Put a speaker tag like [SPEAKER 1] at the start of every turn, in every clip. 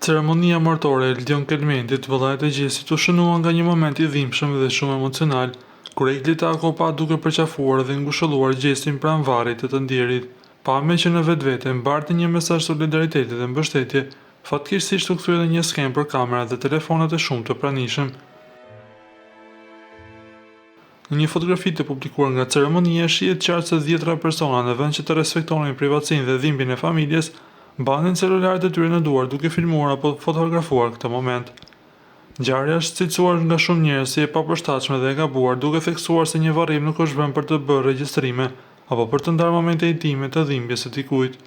[SPEAKER 1] Ceremonia martore e Eldion Kelmendit, vëllait e Gjesit, u shënua nga një moment i dhimbshëm dhe shumë emocional, kur Eglita akopa duke përqafuar dhe ngushëlluar Gjesin pranvarit të ndjerit. Pame që në vetvete mbarti një mesazh solidariteti dhe mbështetje, fatkeqësisht u kthye në një skem për kamera dhe telefonat e shumë të pranishëm. Në një fotografi të publikuar nga ceremonia, shihet qartë se dhjetra persona në vend që të respektonin privatësinë dhe dhimbjen e familjes, mbanin celularët e tyre në duar duke filmuar apo fotografuar këtë moment. Ngjarja është cilësuar nga shumë njerëz si e papërshtatshme dhe e gabuar, duke theksuar se një varrim nuk është vënë për të bërë regjistrime apo për të ndarë momente intime të dhimbjes së dikujt.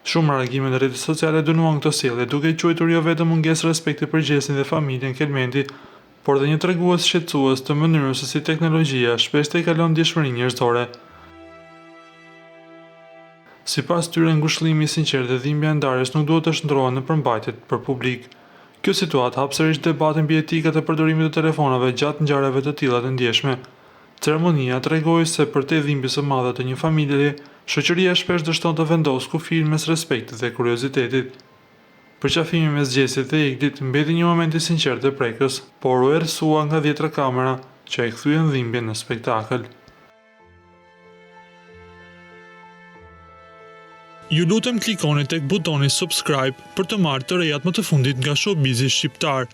[SPEAKER 1] Shumë reagime në rrjetet sociale dënuan këtë sjellje, duke quajtur jo vetëm mungesë respekti për Gjesin dhe familjen Kelmendi, por dhe një tregues shqetësues të mënyrës se si teknologjia shpesh të i kalon ndjeshmërinë njerëzore. Sipas tyre, ngushëllimi i sinqert dhe dhimbja e ndarjes nuk duhet të shndrohen në përmbajtje për publik. Kjo situatë hap sërish debatin mbi etikat e përdorimit të telefonave gjatë ngjarjeve të tilla të ndjeshme. Ceremonia tregoi se për te dhimbjes së madhe të një familjeje, shoqëria shpesh dështon të vendosë kufij mes respektit dhe kuriozitetit. Përqafimi mes Gjesit dhe Eglit mbeti një moment i sinqert dhe prekës, por u errësua nga dhjetra kamera që e kthyen dhimbjen në spektakël. Ju lutem klikoni tek butoni subscribe për të marrë të rejat më të fundit nga showbizi shqiptar.